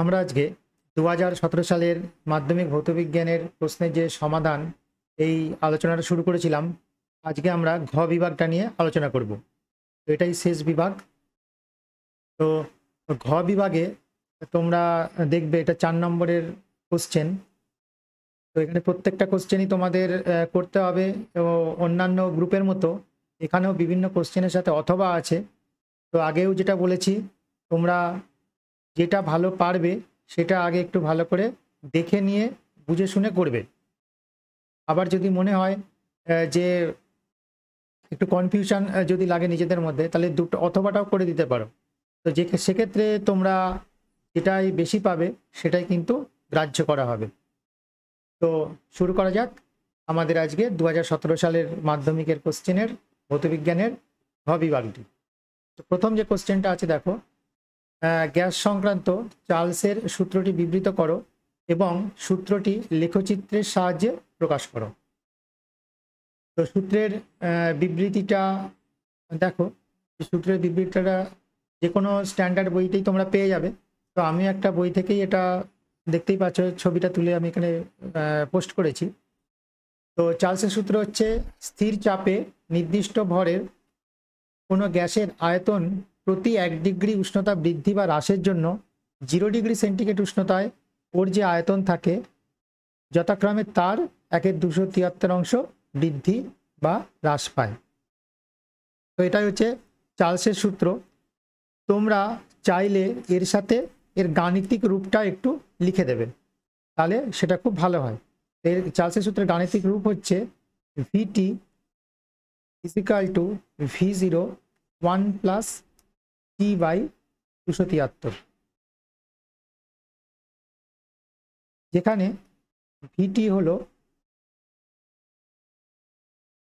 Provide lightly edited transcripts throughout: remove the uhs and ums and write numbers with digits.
আমরা আজকে 2017 সালের মাধ্যমিক ভৌতবিজ্ঞানের প্রশ্নের যে সমাধান এই আলোচনাটা শুরু করেছিলাম। আজকে আমরা ঘ বিভাগটা নিয়ে আলোচনা করব। তো এটাই শেষ বিভাগ। তো ঘ বিভাগে তোমরা দেখবে এটা 4 নম্বরের কোশ্চেন। তো এখানে প্রত্যেকটা কোশ্চেনই তোমাদের করতে হবে এবং অন্যান্য গ্রুপের মতো এখানেও বিভিন্ন কোশ্চেনের সাথে অথবা আছে। তো আগেও যেটা বলেছি, তোমরা যেটা ভালো পারবে সেটা আগে একটু ভালো করে দেখে নিয়ে বুঝে শুনে করবে। আবার যদি মনে হয় যে একটু কনফিউশন যদি লাগে নিজেদের মধ্যে, তাহলে দুটো অথবাটাও করে দিতে পারো। তো সেক্ষেত্রে তোমরা যেটাই বেশি পাবে সেটাই কিন্তু গ্রাহ্য করা হবে। তো শুরু করা যাক আমাদের আজকে 2017 সালের মাধ্যমিকের কোশ্চেনের ভৌতবিজ্ঞানের ঘ বিভাগটি। তো প্রথম যে কোশ্চেনটা আছে দেখো, গ্যাস সংক্রান্ত চার্লসের সূত্রটি বিবৃত করো এবং সূত্রটি লেখচিত্রের সাহায্যে প্রকাশ করো। তো সূত্রের বিবৃতিটা দেখো, সূত্রের বিবৃতিটা যে কোনো স্ট্যান্ডার্ড বইতেই তোমরা পেয়ে যাবে। তো আমি একটা বই থেকেই এটা দেখতেই পাচ্ছ, ছবিটা তুলে আমি এখানে পোস্ট করেছি। তো চার্লসের সূত্র হচ্ছে, স্থির চাপে নির্দিষ্ট ভরের কোনো গ্যাসের আয়তন প্রতি 1 ডিগ্রি উষ্ণতা বৃদ্ধি বা হ্রাসের জন্য 0 ডিগ্রি সেন্টিগ্রেড উষ্ণতায় ওর যে আয়তন থাকে যথাক্রমে তার 1/273 অংশ বৃদ্ধি বা হ্রাস পায়। তো এটাই হচ্ছে চার্লসের সূত্র। তোমরা চাইলে এর সাথে এর গাণিতিক রূপটা একটু লিখে দেবে, তাহলে সেটা খুব ভালো হয়। এর চার্লসের সূত্রের গাণিতিক রূপ হচ্ছে VT equal to V0 1 plus T by 273, যেখানে ভিটি হলো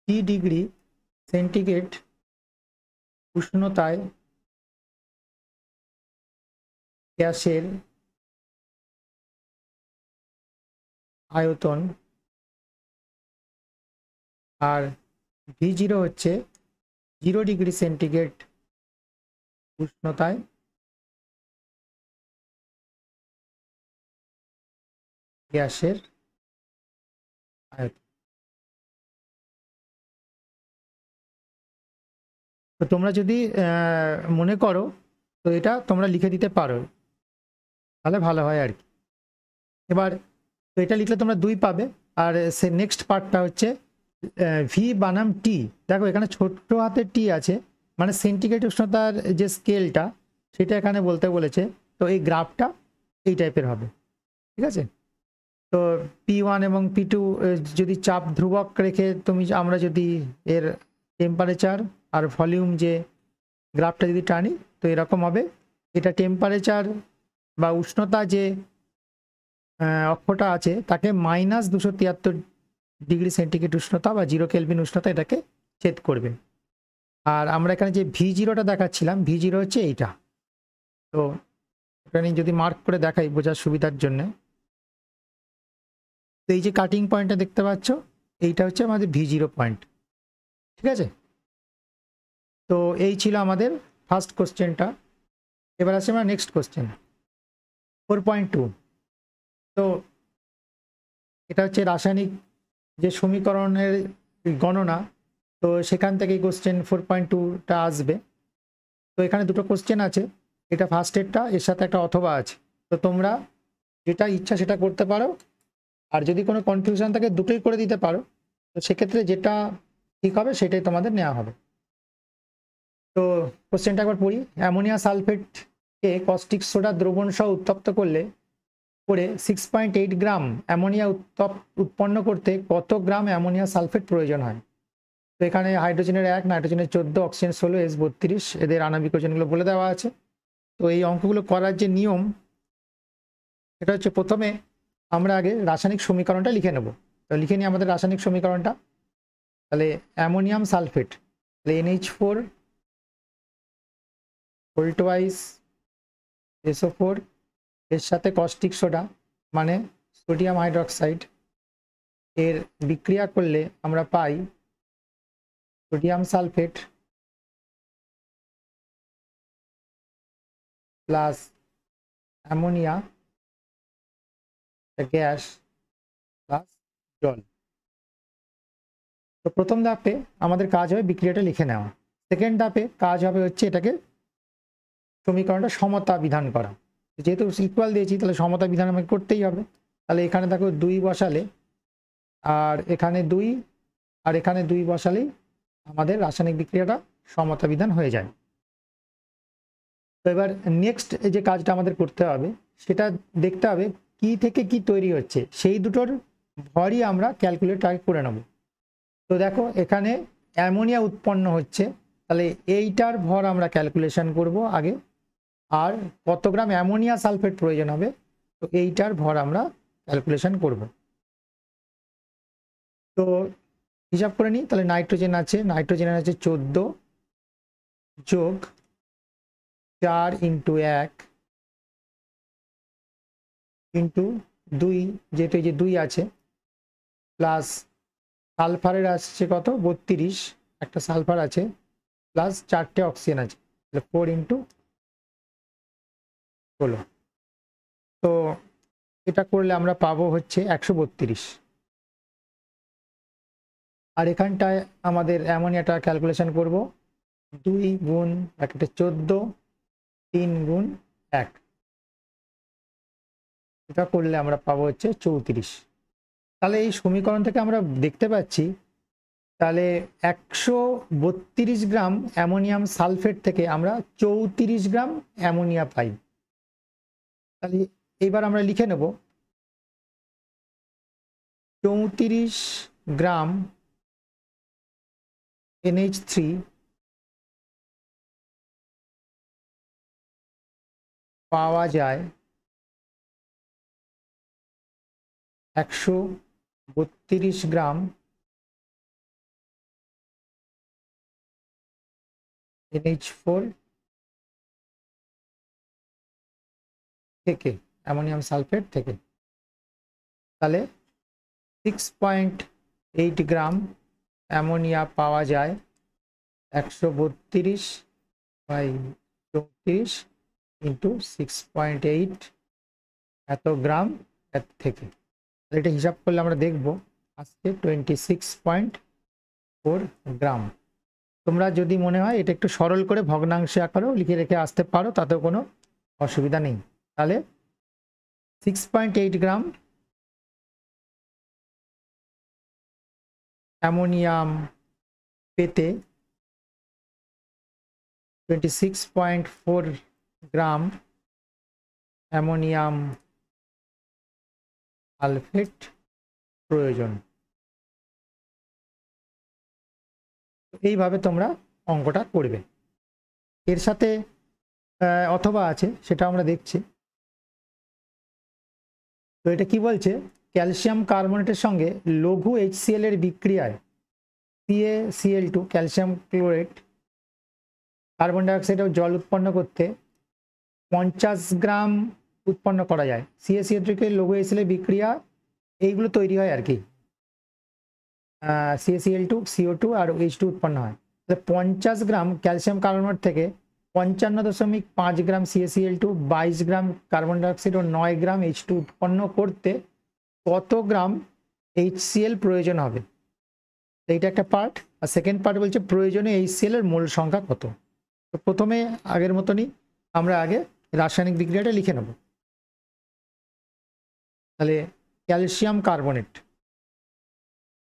টি ডিগ্রি সেন্টিগ্রেড উষ্ণতায় গ্যাসের আয়তন, আর V0 হচ্ছে 0 ডিগ্রি সেন্টিগ্রেড উষ্ণতায় গ্যাসের আয়তন। তো তোমরা যদি মনে করো তো এটা তোমরা লিখে দিতে পারো, তাহলে ভালো হয় আর কি। এবার তো এটা লিখলে তোমরা 2 পাবে। আর সে নেক্সট পার্টটা হচ্ছে ভি বানাম টি। দেখো এখানে ছোট্ট হাতের টি আছে, মানে সেন্টিগ্রেড উষ্ণতার যে স্কেলটা সেটা এখানে বলতে বলেছে। তো এই গ্রাফটা এই টাইপের হবে, ঠিক আছে। তো P1 এবং P2 যদি চাপ ধ্রুবক রেখে আমরা যদি এর টেম্পারেচার আর ভলিউম যে গ্রাফটা যদি টানি, তো এরকম হবে। এটা টেম্পারেচার বা উষ্ণতা যে অক্ষটা আছে তাকে -273 ডিগ্রি সেন্টিগ্রেড উষ্ণতা বা 0 কেলভিন উষ্ণতা এটাকে ছেদ করবে। আর আমরা এখানে যে V0টা দেখাচ্ছিলাম, V0 হচ্ছে এইটা। তো এখানে যদি মার্ক করে দেখাই বোঝার সুবিধার জন্য, তো এই যে কাটিং পয়েন্টটা দেখতে পাচ্ছ, এইটা হচ্ছে আমাদের V0 পয়েন্ট, ঠিক আছে। তো এই ছিল আমাদের ফার্স্ট কোশ্চেনটা। এবার আসি আমরা নেক্সট কোশ্চেন 4.2। তো এটা হচ্ছে রাসায়নিক যে সমীকরণের গণনা। তো সেখান থেকে কোশ্চেন 4.2টা আসবে। তো এখানে দুটো কোশ্চেন আছে, এটা ফার্স্ট এডটা, এর সাথে একটা অথবা আছে। তো তোমরা যেটা ইচ্ছা সেটা করতে পারো, আর যদি কোনো কনফিউশন থাকে দুটোই করে দিতে পারো। তো সেক্ষেত্রে যেটা ঠিক হবে সেটাই তোমাদের নেওয়া হবে। তো কোশ্চেনটা একবার পড়ি। অ্যামোনিয়া সালফেটকে কস্টিক সোডা দ্রবণ সহ উত্তপ্ত করে 6.8 গ্রাম অ্যামোনিয়া উৎপন্ন করতে কত গ্রাম অ্যামোনিয়া সালফেট প্রয়োজন হয়? তো এখানে হাইড্রোজেনের 1, নাইট্রোজেনের 14, অক্সিজেন 16, S32 এদের আণবিক ওজনগুলো বলে দেওয়া আছে। তো এই অঙ্কগুলো করার যে নিয়ম সেটা হচ্ছে, প্রথমে আমরা আগে রাসায়নিক সমীকরণটা লিখে নেব। তো লিখে নিই আমাদের রাসায়নিক সমীকরণটা। তাহলে অ্যামোনিয়াম সালফেট, তাহলে NH4 ভোল্টওয়াইজ SO4 এর সাথে কস্টিক সোডা মানে সোডিয়াম হাইড্রোক্সাইড এর বিক্রিয়া করলে আমরা পাই sodium sulphate plus ammonia gas plus জল। তো প্রথম ধাপে আমাদের কাজ হবে বিক্রিয়াটা লিখে নেওয়া। সেকেন্ড ধাপে কাজ হবে হচ্ছে এটাকে সমীকরণটা সমতা বিধান করা। যেহেতু ইকুয়াল দিয়েছি তাহলে সমতা বিধান আমাকে করতেই হবে। তাহলে এখানে দেখো 2 বসালে আর এখানে 2 আর এখানে 2 বসালেই আমাদের রাসায়নিক বিক্রিয়াটা সমতা বিধান হয়ে যায়। তো এবার নেক্সট যে কাজটা আমাদের করতে হবে সেটা দেখতে হবে কি থেকে কি তৈরি হচ্ছে, সেই দুটোর ভরই আমরা ক্যালকুলেট করে নেব। তো দেখো এখানে অ্যামোনিয়া উৎপন্ন হচ্ছে, তাহলে এইটার ভর আমরা ক্যালকুলেশন করব আগে, আর কত গ্রাম অ্যামোনিয়া সালফেট প্রয়োজন হবে তো এইটার ভর আমরা ক্যালকুলেশন করব। তো হিসাব করে নিই। তাহলে নাইট্রোজেন আছে 14 যোগ 4 ইন্টু 1 ইন্টু 2, যেহেতু এই যে 2 আছে, প্লাস সালফারের আসছে কত 32, একটা সালফার আছে, প্লাস 4টে অক্সিজেন আছে, তাহলে 4 ইন্টু 16। তো এটা করলে আমরা পাবো হচ্ছে 132। আর এখানটায় আমাদের অ্যামোনিয়াটা ক্যালকুলেশন করব 2 গুণ 14, 3 গুণ 1, এটা করলে আমরা পাবো হচ্ছে 34। তাহলে এই সমীকরণ থেকে আমরা দেখতে পাচ্ছি তাহলে 132 গ্রাম অ্যামোনিয়াম সালফেট থেকে আমরা 34 গ্রাম অ্যামোনিয়া পাই। তাহলে এইবার আমরা লিখে নেব 34 গ্রাম NH3 পাওয়া যায় 132 গ্রাম NH4 থেকে, অ্যামোনিয়াম সালফেট থেকে। তাহলে 6.8 গ্রাম অ্যামোনিয়া পাওয়া যায় 132 বাই 34 ইন্টু 6.8 এত গ্রাম এর থেকে। এটা হিসাব করলে আমরা দেখব আসছে 26.4 গ্রাম। তোমরা যদি মনে হয় এটা একটু সরল করে ভগ্নাংশে আকারেও লিখে রেখে আসতে পারো, তাতেও কোনো অসুবিধা নেই। তাহলে 6.8 গ্রাম অ্যামোনিয়াম পেতে 26.4 গ্রাম অ্যামোনিয়াম সালফেট প্রয়োজন। এইভাবে তোমরা অঙ্কটা করবে। এর সাথে অথবা আছে, সেটা আমরা দেখছি। তো এটা কি বলছে, ক্যালসিয়াম কার্বনেটের সঙ্গে লঘু HCl এর বিক্রিয়ায় CaCl2 calcium chlorate carbon dioxide ও জল উৎপন্ন করতে 50 গ্রাম উৎপন্ন করা যায়। CaCl3 কে লঘু HCl এর বিক্রিয়া এইগুলো তৈরি হয় আর কি, CaCl2 CO2 আর H2 উৎপন্ন হয়। তাহলে 50 গ্রাম ক্যালসিয়াম কার্বনেট থেকে 55.5 গ্রাম CaCl2, 22 গ্রাম কার্বন ডাইঅক্সাইড ও 9 গ্রাম H2 উৎপন্ন করতে কত গ্রাম HCl প্রয়োজন হবে। এইটা একটা পার্ট। আর সেকেন্ড পার্ট বলছে প্রয়োজনীয় HCl এর মোল সংখ্যা কত। তো প্রথমে আগের মতনই আমরা আগে রাসায়নিক বিক্রিয়াটা লিখে নেব। তাহলে ক্যালসিয়াম কার্বনেট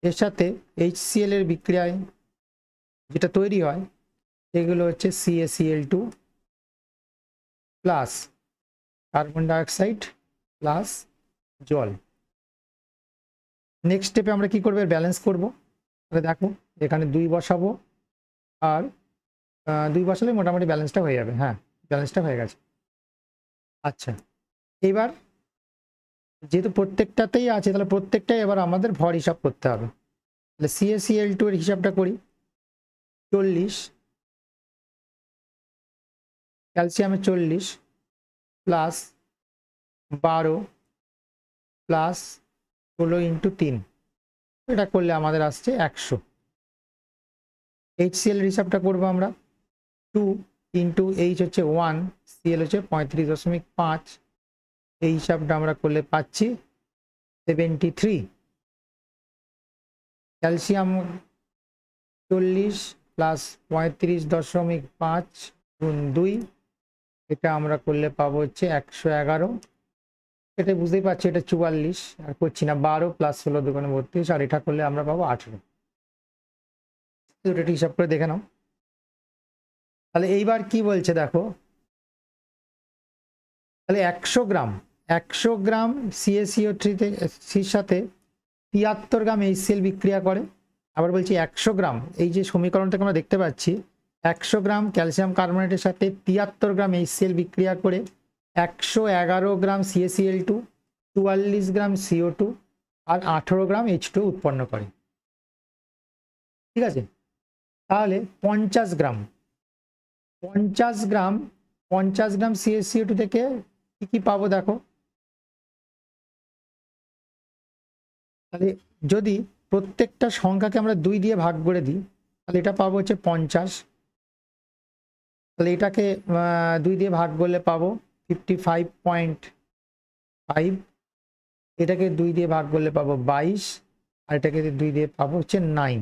এর সাথে HCl এর বিক্রিয়ায় যেটা তৈরি হয় এগুলো হচ্ছে CaCl2 plus carbon dioxide plus জল। নেক্সট স্টেপে আমরা কি করব, ব্যালেন্স করব। তাহলে দেখো এখানে 2 বসাবো আর 2 বসালে মোটামুটি ব্যালেন্সটা হয়ে যাবে। হ্যাঁ, ব্যালেন্সটা হয়ে গেছে। আচ্ছা, এবার যেহেতু প্রত্যেকটাতেই আছে তাহলে প্রত্যেকটাই এবার আমাদের ভর হিসাব করতে হবে। তাহলে CaCl2 এর হিসাবটা করি, 40 ক্যালসিয়ামে 40 প্লাস 12 প্লাস 16 ইন্টু 3, এটা করলে আমাদের আসছে 100। HCl এর হিসাবটা করবো আমরা, 2 ইন্টু H হচ্ছে 1, Cl হচ্ছে 35.5, এই হিসাবটা আমরা করলে পাচ্ছি 73, ক্যালসিয়াম 40 প্লাস 35.5 গুণ 2, এটা আমরা করলে পাবো হচ্ছে 111, এটা বুঝতেই পারছি এটা 44 আর করছি না, 12 প্লাস 16 দুগুণে 32, আর এটা করলে আমরা পাবো 18। এটা হিসাব করে দেখে নাও। তাহলে এইবার কি বলছে দেখো, তাহলে 100 গ্রাম CaCO3 সাথে 73 গ্রাম HCl বিক্রিয়া করে। আবার বলছি 100 গ্রাম, এই যে সমীকরণ থেকে আমরা দেখতে পাচ্ছি 100 গ্রাম ক্যালসিয়াম কার্বনেটের সাথে 73 গ্রাম HCl বিক্রিয়া করে 111 গ্রাম CaCl2, 44 গ্রাম CO2 আর 18 গ্রাম H2 উৎপন্ন করে। ঠিক আছে, তাহলে 50 গ্রাম CaCO2 থেকে কি পাবো দেখো, তাহলে যদি প্রত্যেকটা সংখ্যাকে আমরা 2 দিয়ে ভাগ করে দিই তাহলে এটা পাবো হচ্ছে 50, তাহলে এটাকে 2 দিয়ে ভাগ করলে পাবো 55.5, এটাকে 2 দিয়ে ভাগ করলে পাবো 22, আর এটাকে 2 দিয়ে পাবো হচ্ছে 9।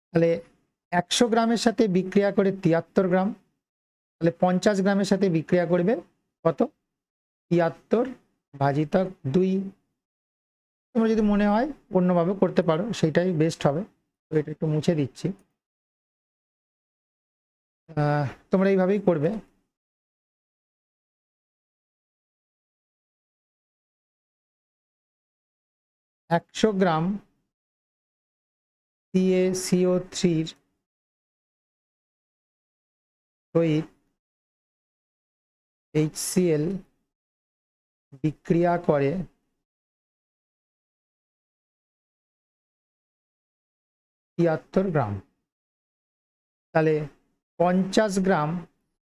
তাহলে 100 গ্রামের সাথে বিক্রিয়া করে 73 গ্রাম, তাহলে 50 গ্রামের সাথে বিক্রিয়া করবে কত, 73 ভাজিতক 2। তোমরা যদি মনে হয় অন্যভাবে করতে পারো, সেটাই বেস্ট হবে। তো এটা একটু মুছে দিচ্ছি, তোমরা এইভাবেই করবে। একশো গ্রাম CaCO3 সহিত HCl বিক্রিয়া করে 73 গ্রাম, তাহলে 50 গ্রাম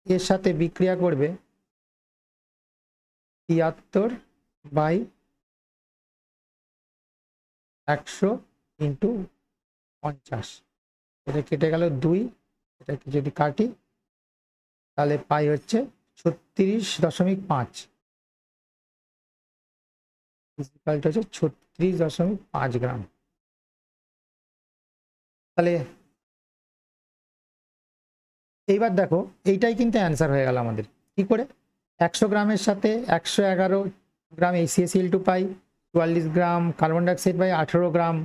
এর সাথে বিক্রিয়া করবে 73 বাই 100 ইন্টু 50, এটা কেটে গেল 2, এটাকে যদি কাটি তাহলে পাই হচ্ছে 36.5, হচ্ছে 36.5 গ্রাম। তাহলে এইবার দেখো এইটাই কিন্তু অ্যান্সার হয়ে গেল আমাদের। কি করে 100 গ্রামের সাথে 111 গ্রাম HCl2 পাই, 44 গ্রাম কার্বন ডাইঅক্সাইড পাই, 18 গ্রাম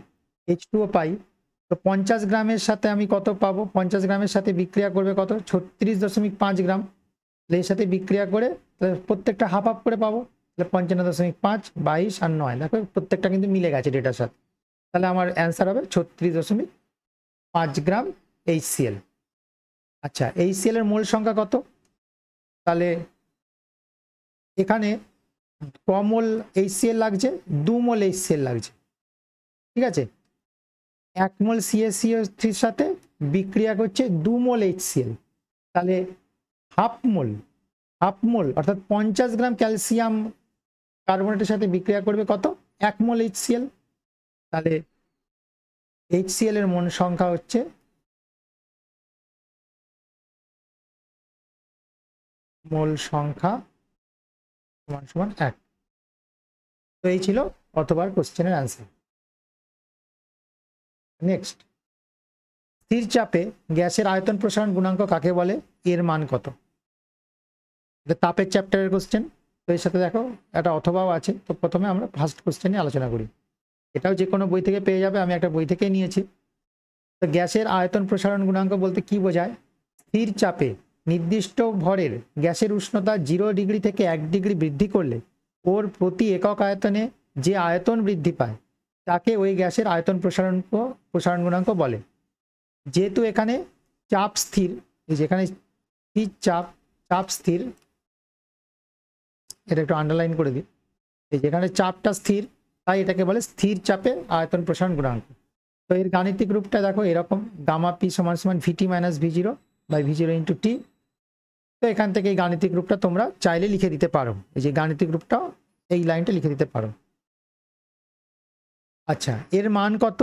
H2O পাই। তো 50 গ্রামের সাথে আমি কত পাবো, 50 গ্রামের সাথে বিক্রিয়া করবে কত, 36.5 গ্রাম, এর সাথে বিক্রিয়া করে প্রত্যেকটা হাফ হাফ করে পাবো, তাহলে 55.5, 22 আর 9, দেখো প্রত্যেকটা কিন্তু মিলে গেছে ডেটার সাথে। তাহলে আমার অ্যান্সার হবে 36.5 গ্রাম HCl। আচ্ছা, HCl এর মোল সংখ্যা কত, তাহলে এখানে কমোল HCl লাগছে, 2 মোল HCl লাগছে। ঠিক আছে, 1 মোল CaCO3 সাথে বিক্রিয়া করছে 2 মোল HCl, তাহলে হাফ মোল অর্থাৎ 50 গ্রাম ক্যালসিয়াম কার্বনেটের সাথে বিক্রিয়া করবে কত, 1 মোল HCl। তাহলে HCl এর মোল সংখ্যা হচ্ছে মোল সংখ্যা সমান সমান 1। তো এই ছিল অতবার কোশ্চেনের অ্যান্সার। নেক্সট, স্থির চাপে গ্যাসের আয়তন প্রসারণ গুণাঙ্ক কাকে বলে, এর মান কত। এটা তাপের চ্যাপ্টারের কোশ্চেন, তো এর সাথে দেখো একটা অথবাও আছে। তো প্রথমে আমরা ফার্স্ট কোশ্চেন নিয়ে আলোচনা করি, এটাও যে কোনো বই থেকে পেয়ে যাবে, আমি একটা বই থেকেই নিয়েছি। তো গ্যাসের আয়তন প্রসারণ গুণাঙ্ক বলতে কি বোঝায়, স্থির চাপে নির্দিষ্ট ভরের গ্যাসের উষ্ণতা 0 ডিগ্রি থেকে 1 ডিগ্রি বৃদ্ধি করলে ওর প্রতি একক আয়তনে যে আয়তন বৃদ্ধি পায় তাকে ওই গ্যাসের আয়তন প্রসারণ গুণাঙ্ক বলে। যেহেতু এখানে চাপ স্থির, এই যেখানে স্থির চাপ স্থির, এটা একটু আন্ডারলাইন করে দিই, এই যেখানে চাপটা স্থির তাই এটাকে বলে স্থির চাপের আয়তন প্রসারণ গুণাঙ্ক। তো এর গাণিতিক রূপটা দেখো এরকম, গামা পি সমান সমান VT minus V0 by V0 into T. তো এখান থেকে এই গাণিতিক রূপটা তোমরা চাইলে লিখে দিতে পারো, এই যে গাণিতিক রূপটা এই লাইনটা লিখে দিতে পারো। আচ্ছা, এর মান কত,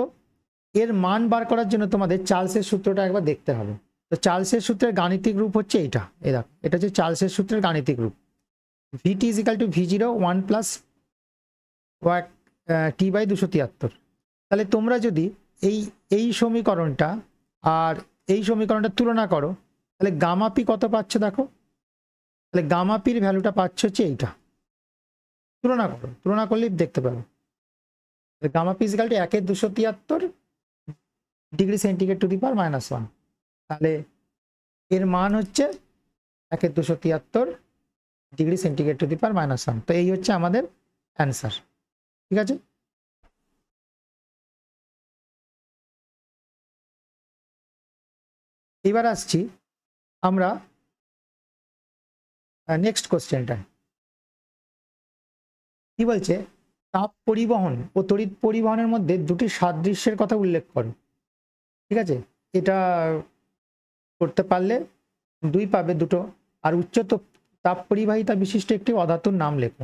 এর মান বার করার জন্য তোমাদের চার্লসের সূত্রটা একবার দেখতে হবে। তো চার্লসের সূত্রের গাণিতিক রূপ হচ্ছে এইটা, এই দেখো এটা হচ্ছে চার্লসের সূত্রের গাণিতিক রূপ। VT is equal to V0 1 plus ওয়াক টি বাই 273। তাহলে তোমরা যদি এই এই সমীকরণটা আর এই সমীকরণটা তুলনা করো, তাহলে গামা পি কত পাচ্ছ দেখো। তাহলে গামা পির ভ্যালুটা পাচ্ছ হচ্ছে এইটা, তুলনা করো, তুলনা করলেই দেখতে পাবে। Gamma P equal to 1/273 degree centigrade to the power -1। তাহলে এর মান হচ্ছে 1/273 degree centigrade to the power -1। তো এই হচ্ছে আমাদের অ্যান্সার। ঠিক আছে, এবার আসছি আমরা নেক্সট কোশ্চেনটা। কি বলছে, তাপ পরিবহন ও তড়িৎ পরিবহনের মধ্যে দুটি সাদৃশ্যের কথা উল্লেখ করো। ঠিক আছে, এটা করতে পারলে 2 পাবে দুটো। আর উচ্চ তাপ পরিবাহিতা বিশিষ্ট একটি অধাতুর নাম লেখো।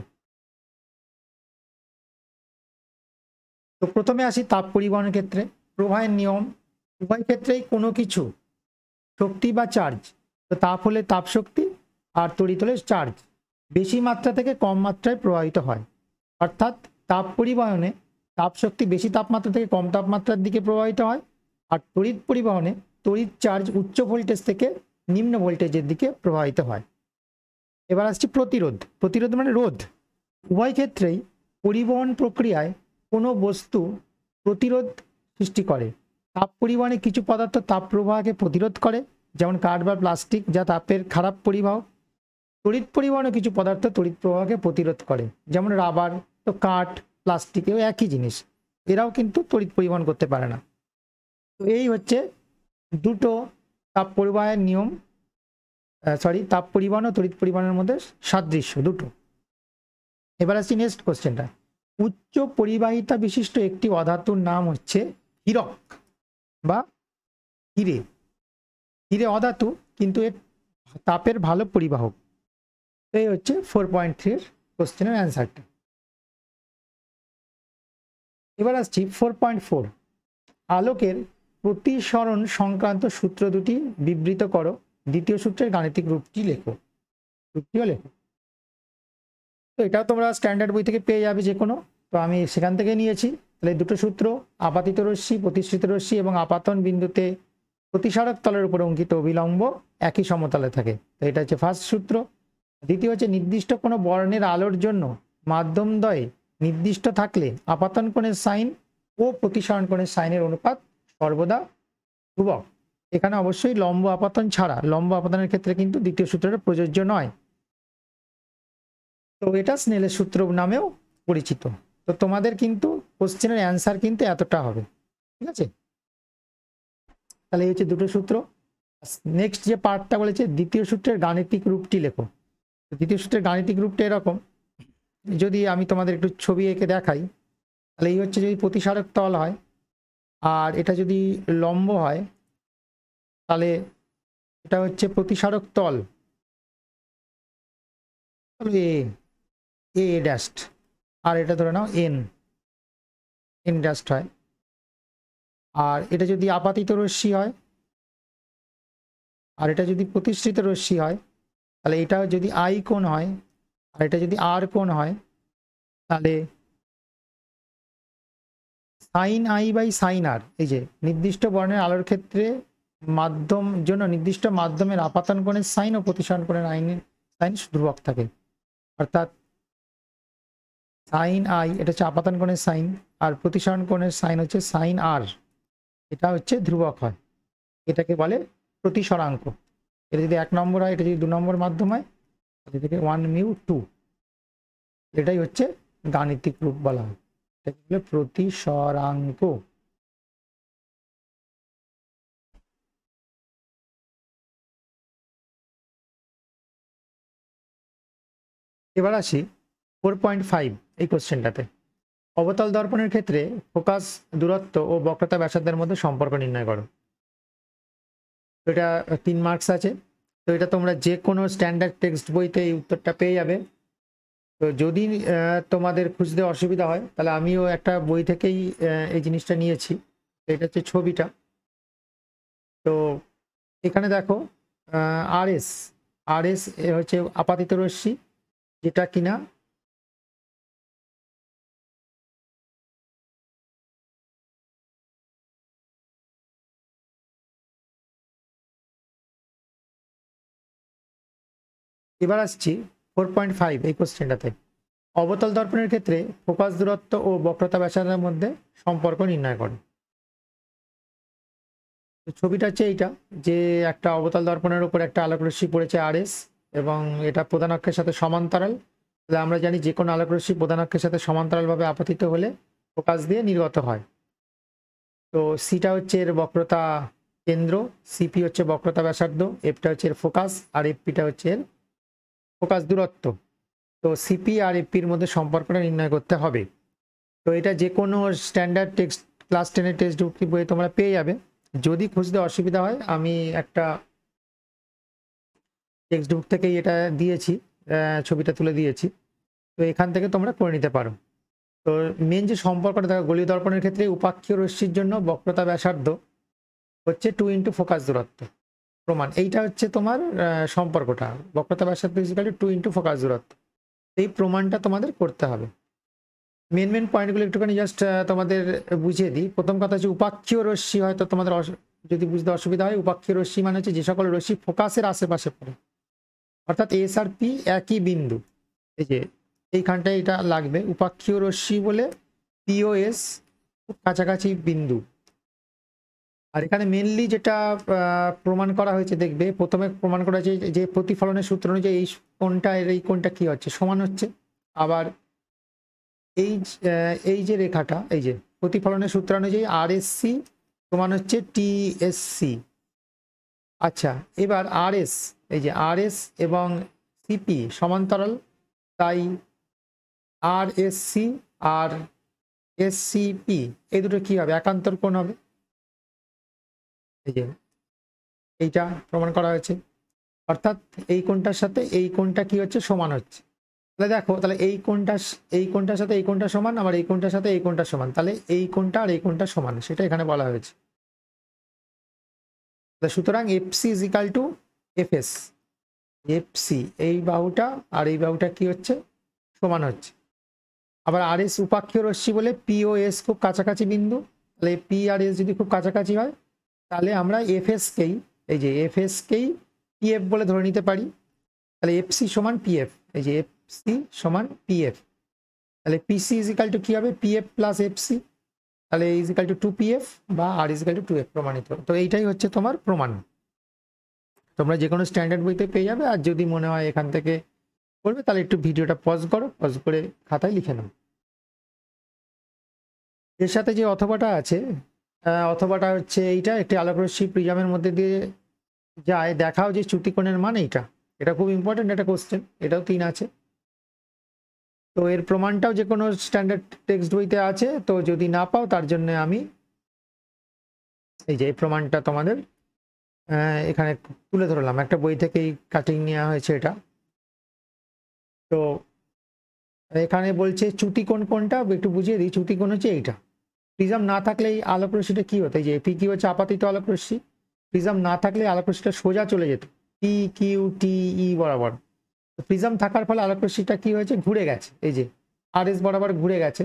তো প্রথমে আসি তাপ পরিবহনের ক্ষেত্রে। প্রবাহের নিয়ম, উভয় ক্ষেত্রেই কোনো কিছু শক্তি বা চার্জ, তো তাপ হলে তাপ শক্তি আর তড়িৎ হলে চার্জ, বেশি মাত্রা থেকে কম মাত্রায় প্রবাহিত হয়। অর্থাৎ তাপ পরিবহনে তাপ শক্তি বেশি তাপমাত্রা থেকে কম তাপমাত্রার দিকে প্রবাহিত হয়, আর তড়িৎ পরিবহনে তড়িৎ চার্জ উচ্চ ভোল্টেজ থেকে নিম্ন ভোল্টেজের দিকে প্রবাহিত হয়। এবার আসছি প্রতিরোধ। প্রতিরোধ মানে রোধ। উভয় ক্ষেত্রেই পরিবহন প্রক্রিয়ায় কোনো বস্তু প্রতিরোধ সৃষ্টি করে। তাপ পরিবহনে কিছু পদার্থ তাপ প্রবাহকে প্রতিরোধ করে, যেমন কাঠ বা প্লাস্টিক, যা তাপের খারাপ পরিবাহক। তড়িৎ পরিবহনে কিছু পদার্থ তড়িৎ প্রবাহকে প্রতিরোধ করে, যেমন রাবার, তো কাঠ, প্লাস্টিক, এও একই জিনিস, এরাও কিন্তু তড়িৎ পরিবহন করতে পারে না। তো এই হচ্ছে দুটো তাপ পরিবাহের নিয়ম, তাপ পরিবহন ও তড়িৎ পরিবহনের মধ্যে সাদৃশ্য দুটো। এবার আসছি নেক্সট কোশ্চেনটা। উচ্চ পরিবাহিতা বিশিষ্ট একটি অধাতুর নাম হচ্ছে হীরক বা হিরে। হিরে অধাতু, কিন্তু এর তাপের ভালো পরিবাহক। এই হচ্ছে 4.3 এর কোশ্চেনের অ্যান্সারটা। এবার আসছি 4.4। আলোকের প্রতিসরণ সংক্রান্ত সূত্র দুটি বিবৃত করো। দ্বিতীয় সূত্রের গাণিতিক রূপটি লেখো। রূপটিও লেখো। তো এটাও তোমরা স্ট্যান্ডার্ড বই থেকে পেয়ে যাবে যে কোনো। তো আমি সেখান থেকে নিয়েছি। তাহলে দুটো সূত্র, আপাতিত রশ্মি, প্রতিসৃত রশ্মি এবং আপাতন বিন্দুতে প্রতিসারক তলের উপর অঙ্কিত অভিলম্ব একই সমতলে থাকে। তো এটা হচ্ছে ফার্স্ট সূত্র। দ্বিতীয় হচ্ছে, নির্দিষ্ট কোনো বর্ণের আলোর জন্য মাধ্যমদ্বয়ে নির্দিষ্ট থাকলে আপাতন কোণের সাইন ও প্রতিসরণ কোণের সাইনের অনুপাত সর্বদা ধ্রুবক। এখানে অবশ্যই লম্ব আপাতন ছাড়া, লম্ব আপাতনের ক্ষেত্রে কিন্তু দ্বিতীয় সূত্রটা প্রযোজ্য নয়। তো এটা স্নেলের সূত্র নামেও পরিচিত। তো তোমাদের কিন্তু কোশ্চেনের অ্যান্সার কিন্তু এতটা হবে। ঠিক আছে, তাহলে এই হচ্ছে দুটো সূত্র। নেক্সট যে পার্টটা বলেছে, দ্বিতীয় সূত্রের গাণিতিক রূপটি লেখো। দ্বিতীয় সূত্রের গাণিতিক রূপটা এরকম, যদি আমি তোমাদের একটু ছবি এঁকে দেখাই, তাহলে এই হচ্ছে যদি প্রতিসারক তল হয় আর এটা যদি লম্ব হয়, তাহলে এটা হচ্ছে প্রতিসারক তল, এ এ ড্যাস্ট, আর এটা ধরে নাও এন, এন ড্যাস্ট হয়। আর এটা যদি আপাতিত রশ্মি হয় আর এটা যদি প্রতিষ্ঠিত রশ্মি হয়, তাহলে এটা যদি আই কোণ হয় আর এটা যদি আর কোণ হয়, তাহলে সাইন আই বাই সাইন আর। এই যে নির্দিষ্ট বর্ণের আলোর ক্ষেত্রে মাধ্যম জন্য নির্দিষ্ট মাধ্যমের আপাতন কোণের সাইন ও প্রতিসরণ কোণের আইনের সাইন ধ্রুবক থাকে। অর্থাৎ সাইন আই এটা হচ্ছে আপাতন কোণের সাইন, আর প্রতিসরণ কোণের সাইন হচ্ছে সাইন আর, এটা হচ্ছে ধ্রুবক হয়। এটাকে বলে প্রতিসরাঙ্ক। এটা যদি 1 নম্বর হয়, এটা যদি 2 নম্বর মাধ্যম হয়, তাহলে এটাকে 1μ2। এটাই হচ্ছে গাণিতিক রূপ বলা হয়, এটাকে বলে প্রতিসরাঙ্ক। এবার আসি 4.5 এই কোশ্চেনটাতে। অবতল দর্পণের ক্ষেত্রে ফোকাস দূরত্ব ও বক্রতা ব্যাসার্ধের মধ্যে সম্পর্ক নির্ণয় করো। এটা 3 মার্কস আছে। তো এটা তোমরা যে কোনো স্ট্যান্ডার্ড টেক্সট বইতে এই উত্তরটা পেয়ে যাবে। তো যদি তোমাদের খুঁজতে অসুবিধা হয়, তাহলে আমিও একটা বই থেকেই এই জিনিসটা নিয়েছি। এটা হচ্ছে ছবিটা। তো এখানে দেখো আরএস, আরএস হচ্ছে আপাতিত রশ্মি, যেটা কিনা এবার আসছি 4.5 এই কোশ্চেনটাতে। অবতল দর্পণের ক্ষেত্রে ফোকাস দূরত্ব ও বক্রতা ব্যাসার্ধের মধ্যে সম্পর্ক নির্ণয় করো। ছবিটা হচ্ছে এইটা, যে একটা অবতল দর্পণের উপর একটা আলোকরশ্মি পড়েছে RS এবং এটা প্রধান অক্ষের সাথে সমান্তরাল। তাহলে আমরা জানি যে কোনো আলোকরশ্মি প্রধান অক্ষের সাথে সমান্তরালভাবে আপতিত হলে ফোকাস দিয়ে নির্গত হয়। তো সিটা হচ্ছে এর বক্রতা কেন্দ্র, সিপি হচ্ছে বক্রতা ব্যাসার্ধ, এফটা হচ্ছে এর ফোকাস আর এফপিটা হচ্ছে এর ফোকাস দূরত্ব। তো সিপি আর এফপির মধ্যে সম্পর্কটা নির্ণয় করতে হবে। তো এটা যে কোনো স্ট্যান্ডার্ড টেক্সট ক্লাস 10-এর টেক্সট বুক বইয়ে তোমরা পেয়ে যাবে। যদি খুঁজতে অসুবিধা হয় আমি একটা টেক্সট বুক থেকেই এটা দিয়েছি, ছবিটা তুলে দিয়েছি, তো এখান থেকে তোমরা করে নিতে পারো। তো মেন যে সম্পর্কটা দেখো, গলীয় দর্পণের ক্ষেত্রে উপাক্ষীয় রশ্মির জন্য বক্রতা ব্যাসার্ধ হচ্ছে 2 ইন্টু ফোকাস দূরত্ব প্রমাণ। এইটা হচ্ছে তোমার সম্পর্কটা, বক্রতা ব্যাসার্ধ ইকুয়াল টু 2 ইন্টু ফোকাস দূরত্ব। এই প্রমাণটা তোমাদের করতে হবে। মেন পয়েন্টগুলো একটুখানি জাস্ট তোমাদের বুঝিয়ে দিই। প্রথম কথা হচ্ছে উপাক্ষীয় রশ্মি, হয়তো তোমাদের যদি বুঝতে অসুবিধা হয়, উপাক্ষীয় রশ্মি মানে হচ্ছে যে সকল রশ্মি ফোকাসের আশেপাশে পড়ে, অর্থাৎ এস আর পি একই বিন্দু। এই যে এইখানটায় এটা লাগবে উপাক্ষীয় রশ্মি বলে পিওএস খুব কাছাকাছি বিন্দু। আর এখানে মেনলি যেটা প্রমাণ করা হয়েছে, দেখবে প্রথমে প্রমাণ করা হয়েছে যে প্রতিফলনের সূত্র অনুযায়ী এই কোণটা এর এই কোণটা কি হচ্ছে, সমান হচ্ছে। আবার এই যে রেখাটা, এই যে প্রতিফলনের সূত্র অনুযায়ী RSC সমান হচ্ছে TSC। আচ্ছা, এবার RS, এই যে RS এবং CP সমান্তরাল, তাই RSC আর SCP এই দুটো কি হবে, একান্তর কোণ হবে। এই যে এইটা প্রমাণ করা হয়েছে, অর্থাৎ এই কোণটার সাথে এই কোণটা কি হচ্ছে, সমান হচ্ছে। তাহলে দেখো, তাহলে এই কোণটার সাথে এই কোণটা সমান, আবার এই কোণটার সাথে এই কোণটা সমান, তাহলে এই কোণটা আর এই কোণটা সমান, সেটা এখানে বলা হয়েছে। সুতরাং FC is equal two FS. FC এই বাহুটা আর এই বাহুটা কি হচ্ছে, সমান হচ্ছে। আবার RS উপাক্ষীয় রশ্মি বলে পি ও এস খুব কাছাকাছি বিন্দু, তাহলে পি আর এস যদি খুব কাছাকাছি হয় তাহলে আমরা এফএসকেই, এই যে এফএসকেই পিএফ বলে ধরে নিতে পারি। তাহলে এফসি সমান পিএফ, এই যে এফসি সমান পিএফ। তাহলে পিসি ইজ ইকাল টু কি হবে, পিএফ প্লাস এফসি, তাহলে ইজ ইকাল টু 2PF বা আর ইজ ইকাল টু 2F প্রমাণিত। তো এইটাই হচ্ছে তোমার প্রমাণ। তোমরা যে কোনো স্ট্যান্ডার্ড বইতে পেয়ে যাবে। আর যদি মনে হয় এখান থেকে করবে তাহলে একটু ভিডিওটা পজ করো, পজ করে খাতায় লিখে নাও। এর সাথে যে অথবাটা আছে, অথবাটা হচ্ছে এইটা, একটি আলোকরশ্মি প্রিজমের মধ্যে দিয়ে যায়, দেখাও যে চ্যুতিকোণের মান এইটা। এটা খুব ইম্পর্টেন্ট একটা কোশ্চেন, এটাও 3 আছে। তো এর প্রমাণটাও যে কোনো স্ট্যান্ডার্ড টেক্সট বইতে আছে, তো যদি না পাও তার জন্য আমি এই যে এই প্রমাণটা তোমাদের এখানে তুলে ধরলাম, একটা বই থেকেই কাটিং নেওয়া হয়েছে এটা। তো এখানে বলছে চ্যুতিকোণ কোনটা, একটু বুঝিয়ে দিই। চ্যুতিকোণ হচ্ছে এইটা। প্রিজম না থাকলে এই আলোকরশ্মিটা কি হতো, এই যে পি কি হচ্ছে আপাতিত আলোকরশ্মি, প্রিজম না থাকলে আলোকরশ্মিটা সোজা চলে যেত পি কিউ টি ই বরাবর। প্রিজম থাকার ফলে আলোকরশ্মিটা কি হয়েছে, ঘুরে গেছে, এই যে RS বরাবর ঘুরে গেছে।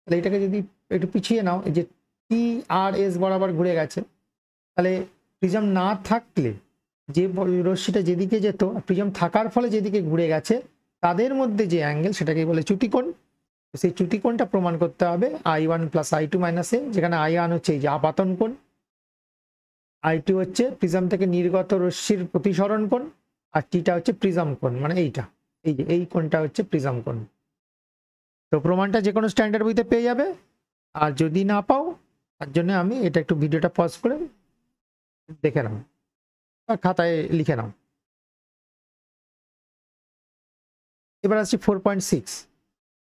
তাহলে এটাকে যদি একটু পিছিয়ে নাও, এই যে TRS বরাবর ঘুরে গেছে, তাহলে প্রিজম না থাকলে যে রশ্মিটা যেদিকে যেত, প্রিজম থাকার ফলে যেদিকে ঘুরে গেছে, তাদের মধ্যে যে অ্যাঙ্গেল সেটাকে বলে চ্যুতিকোণ। সেই চ্যুতিকোণটা প্রমাণ করতে হবে I1 প্লাস I2 মাইনাস এ, যেখানে I1 হচ্ছে এই যে আপাতন কোণ, I2 হচ্ছে প্রিজম থেকে নির্গত রশ্মির প্রতিসরণ কোণ, আর টিটা হচ্ছে প্রিজম কোণ, মানে এইটা, এই যে এই কোণটা হচ্ছে প্রিজম কোণ। তো প্রমাণটা যে কোনো স্ট্যান্ডার্ড বইতে পেয়ে যাবে। আর যদি না পাও তার জন্য আমি এটা একটু ভিডিওটা পজ করে দেখে নাও বা খাতায় লিখে নাও। এবার আসছি 4.6,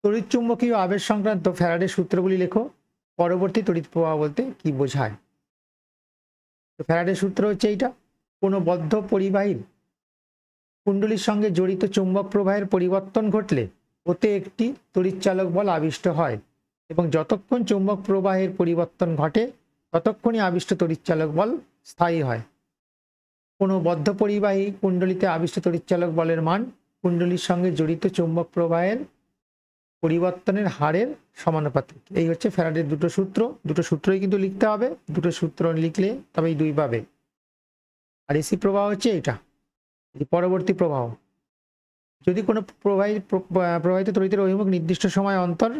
তড়িৎ চুম্বকীয় আবেশ সংক্রান্ত ফ্যারাডের সূত্রগুলি লেখো। পরবর্তী তড়িৎ প্রবাহ বলতে কি বোঝায়? তো ফ্যারাডের সূত্র হচ্ছে এইটা, কোনো বদ্ধ পরিবাহীর কুণ্ডলীর সঙ্গে জড়িত চুম্বক প্রবাহের পরিবর্তন ঘটলে ওতে একটি তড়িৎচালক বল আবিষ্ট হয়, এবং যতক্ষণ চুম্বক প্রবাহের পরিবর্তন ঘটে ততক্ষণই আবিষ্ট তড়িৎচালক বল স্থায়ী হয়। কোনো বদ্ধ পরিবাহী কুণ্ডলীতে আবিষ্ট তড়িৎচালক বলের মান কুণ্ডলীর সঙ্গে জড়িত চুম্বক প্রবাহের পরিবর্তনের হারের সমানুপাতিক। এই হচ্ছে ফ্যারাডের দুটো সূত্র। দুটো সূত্রই কিন্তু লিখতে হবে, দুটো সূত্র লিখলে তবেই 2 পাবে। আর এসি প্রবাহ হচ্ছে এটা, পরবর্তী প্রবাহ। যদি কোনো প্রবাহিত তড়িতের অভিমুখ নির্দিষ্ট সময় অন্তর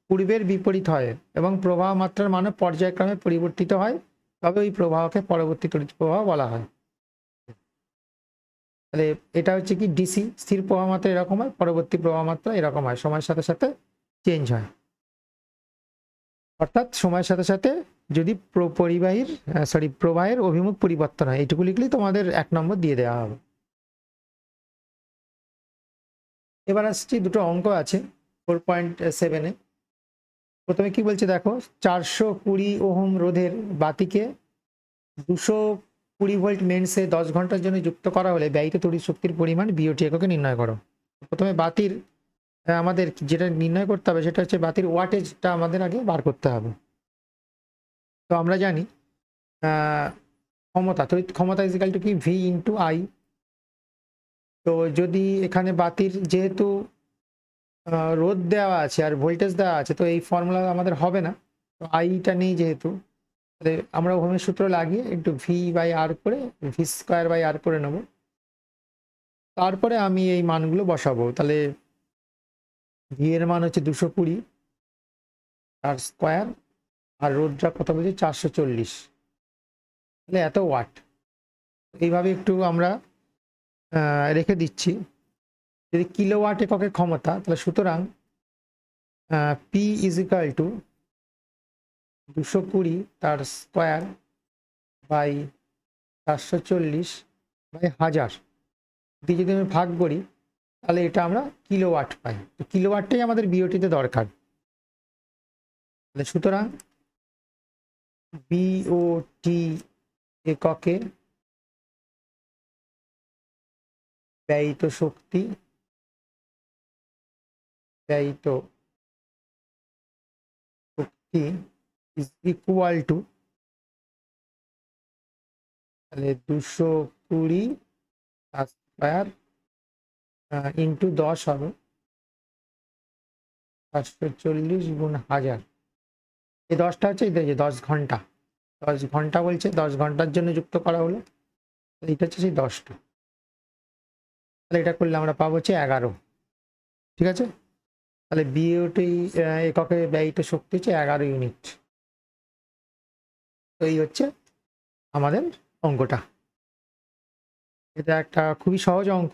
পূর্বের বিপরীত হয় এবং প্রবাহ মাত্রার মানও পর্যায়ক্রমে পরিবর্তিত হয়, তবে ওই প্রবাহকে পরবর্তী তড়িৎ প্রবাহ বলা হয়। তাহলে এটা হচ্ছে কি ডিসি, স্থির প্রবাহ মাত্রা এরকম হয়, পরবর্তী প্রবাহ মাত্রা এরকম হয়, সময়ের সাথে সাথে চেঞ্জ হয়। অর্থাৎ সময়ের সাথে সাথে যদি প্রবাহের অভিমুখ পরিবর্তন হয়, এইটুকু লিখলেই তোমাদের 1 নম্বর দিয়ে দেওয়া হবে। এবার আসছি দুটো অঙ্ক আছে 4.7-এ। প্রথমে কি বলছে দেখো, 420 ওহম রোধের বাতিকে 220 ভোল্ট মেন্সে 10 ঘন্টার জন্য যুক্ত করা হলে ব্যয়িত তড়িৎ শক্তির পরিমাণ বিওটি এককে নির্ণয় করো। প্রথমে বাতির আমাদের যেটা নির্ণয় করতে হবে সেটা হচ্ছে বাতির ওয়াটেজটা আমাদের আগে বার করতে হবে। তো আমরা জানি তড়িৎ ক্ষমতা ইজিক্যাল টু কি ভি ইন্টু আই। তো যদি এখানে বাতির যেহেতু রোধ দেওয়া আছে আর ভোল্টেজ দেওয়া আছে, তো এই ফর্মুলা আমাদের হবে না, তো আইটা নেই যেহেতু, তাহলে আমরা ওহমের সূত্র লাগিয়ে একটু ভি বাই আর করে ভি স্কোয়ার বাই আর করে নেব। তারপরে আমি এই মানগুলো বসাবো। তাহলে ভি এর মান হচ্ছে 220 তার স্কোয়ার, আর রোধটা কত বলছে 440, তাহলে এত ওয়াট। এইভাবে একটু আমরা রেখে দিচ্ছি। যদি কিলোওয়াট এককের ক্ষমতা, তাহলে সুতরাং পি ইজিক্যাল টু 220 তার স্কোয়ার বাই 440 বাই 1000 দিয়ে যদি আমি ভাগ করি, তাহলে এটা আমরা কিলোওয়াট পাই। তো কিলোওয়াটটাই আমাদের বিওটিতে দরকার। তাহলে সুতরাং বিওটি এককে ব্যয়িত শক্তি ইজ ইকুয়াল টু, তাহলে 220 স্কোয়ার ইন্টু 10 হবে 440 গুণ 1000। এই 10টা হচ্ছে এই যে 10 ঘন্টা, 10 ঘন্টা বলছে, 10 ঘন্টার জন্য যুক্ত করা হলো, এইটা হচ্ছে সেই 10টা। তাহলে এটা করলে আমরা পাবো হচ্ছে 11। ঠিক আছে, তাহলে বিওটি এককে ব্যয়িত শক্তি হচ্ছে 11 ইউনিট। তো এই হচ্ছে আমাদের অঙ্কটা। এটা একটা খুবই সহজ অঙ্ক।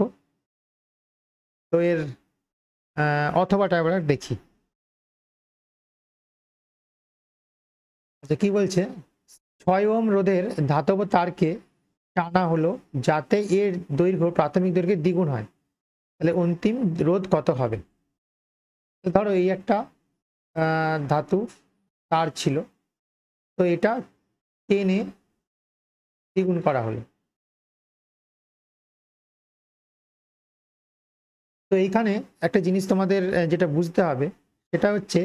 তো এর অথবাটা এবার দেখি। আচ্ছা, কি বলছে, 6 ওহম রোধের ধাতব তারকে টানা হলো যাতে এর দৈর্ঘ্য প্রাথমিক দৈর্ঘ্যের দ্বিগুণ হয়, তাহলে অন্তিম রোধ কত হবে? ধরো এই একটা ধাতু তার ছিল, তো এটা টেনে দ্বিগুণ করা হলো। তো এইখানে একটা জিনিস তোমাদের যেটা বুঝতে হবে সেটা হচ্ছে,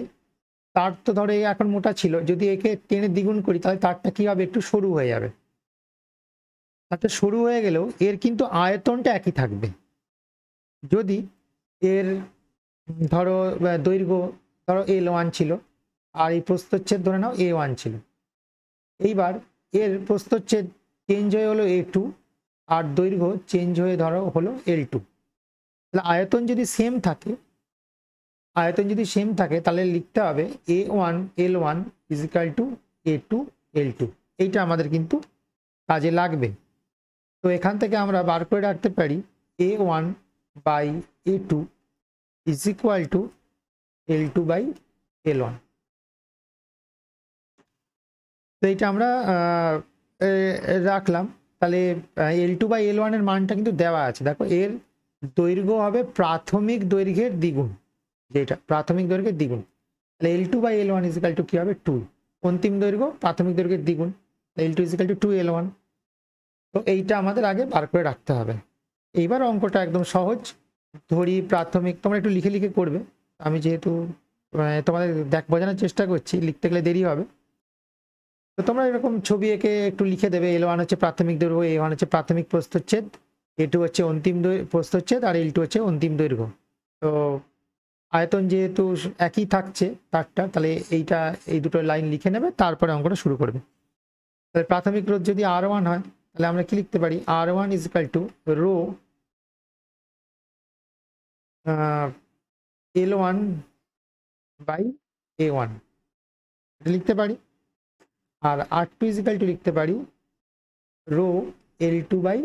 তার তো ধরো এখন মোটা ছিল, যদি একে টেনে দ্বিগুণ করি তাহলে তারটা কি হবে, একটু সরু হয়ে যাবে। তারটা সরু হয়ে গেলেও এর কিন্তু আয়তনটা একই থাকবে। যদি এর ধরো দৈর্ঘ্য ধরো L1 ছিল, আর এই প্রস্থচ্ছেদ ধরে নাও A1 ছিল, এইবার এর প্রস্থচ্ছেদ চেঞ্জ হয়ে হলো A2, আর দৈর্ঘ্য চেঞ্জ হয়ে ধরো হলো L2। তাহলে আয়তন যদি সেম থাকে তাহলে লিখতে হবে A1 L1 is equal two A2 L2। এইটা আমাদের কিন্তু কাজে লাগবে। তো এখান থেকে আমরা বার করে রাখতে পারি A1 by A2 is equal to L2 by L1। তো এইটা আমরা রাখলাম। তাহলে L2 বাই L1 এর মানটা কিন্তু দেওয়া আছে। দেখো এর দৈর্ঘ্য হবে প্রাথমিক দৈর্ঘ্যের দ্বিগুণ, যেটা প্রাথমিক দৈর্ঘ্যের দ্বিগুণ, তাহলে L2 by L1 is equal to কি হবে 2। অন্তিম দৈর্ঘ্য প্রাথমিক দৈর্ঘ্যের দ্বিগুণ, L2 ইজিক্যাল টু 2L1। তো এইটা আমাদের আগে বার করে রাখতে হবে। এইবার অঙ্কটা একদম সহজ। ধরি প্রাথমিক, তোমরা একটু লিখে লিখে করবে, আমি যেহেতু তোমাদের বোঝানোর চেষ্টা করছি, লিখতে গেলে দেরি হবে। তো তোমরা এরকম ছবি এঁকে একটু লিখে দেবে, L1 হচ্ছে প্রাথমিক দৈর্ঘ্য, A1 হচ্ছে প্রাথমিক প্রস্থচ্ছেদ, A2 হচ্ছে অন্তিম প্রস্থচ্ছেদ, আর L2 হচ্ছে অন্তিম দৈর্ঘ্য। তো আয়তন যেহেতু একই থাকছে তারটা, তাহলে এই দুটো লাইন লিখে নেবে, তারপরে অঙ্কটা শুরু করবে। তাহলে প্রাথমিক রোধ যদি R1 হয়, তাহলে আমরা কি লিখতে পারি, R1 is equal to rho L1 by A1 লিখতে পারি, আর R2 ইজিক্যাল টু লিখতে পারি রো L2 বাই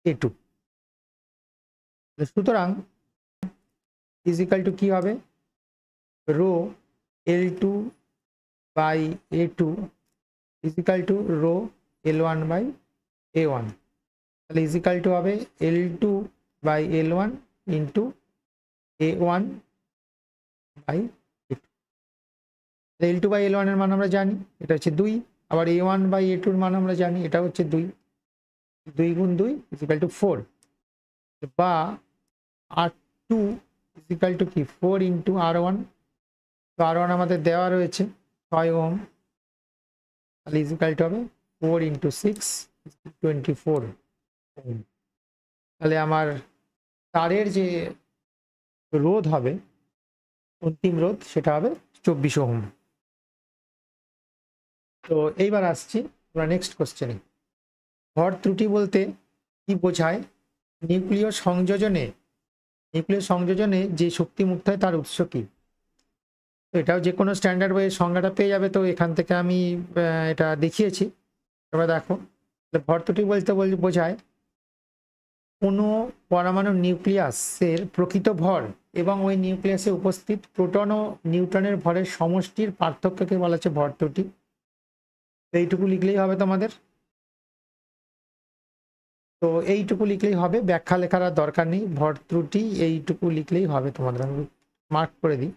A2। সুতরাং ইজিক্যাল টু কি হবে, rho L2 by A2 is equal to rho L1 by A1। তাহলে ইজিক্যাল টু হবে L2 by L1 into A1 by A2। L2 by L1 এর মান আমরা জানি, এটা হচ্ছে 2। আবার A1 বাই A2 এর মান আমরা জানি, এটা হচ্ছে 2। 2 গুণ 2 ইজিক্যাল টু 4, বা R2 ইজিক্যাল টু কি 4 ইন্টু R1। তো R1 আমাদের দেওয়া রয়েছে 6 ওহম, তাহলে ইজিক্যাল টু হবে 4 ইন্টু 6 24 ওহম। তাহলে আমার তারের যে রোধ হবে, অন্তিম রোধ, সেটা হবে 24 ওহম। তো এইবার আসছি আমরা নেক্সট কোশ্চেনে। ভর ত্রুটি বলতে কি বোঝায়? নিউক্লিয় সংযোজনে যে শক্তি মুক্ত হয় তার উৎস কি? তো এটাও যে কোনো স্ট্যান্ডার্ড বইয়ের সংজ্ঞাটা পেয়ে যাবে, তো এখান থেকে আমি এটা দেখিয়েছি। এবার দেখো, ভর ত্রুটি বলতে বোঝায় কোনো পরমাণু নিউক্লিয়াসের প্রকৃত ভর এবং ওই নিউক্লিয়াসে উপস্থিত প্রোটন ও নিউট্রনের ভরের সমষ্টির পার্থক্যকে বলা হচ্ছে ভর ত্রুটি। এইটুকু লিখলেই হবে তোমাদের। তো এইটুকু লিখলেই হবে, ব্যাখ্যা লেখার আর দরকার নেই, ভর ত্রুটি এইটুকু লিখলেই হবে তোমাদের। আমি মার্ক করে দিই,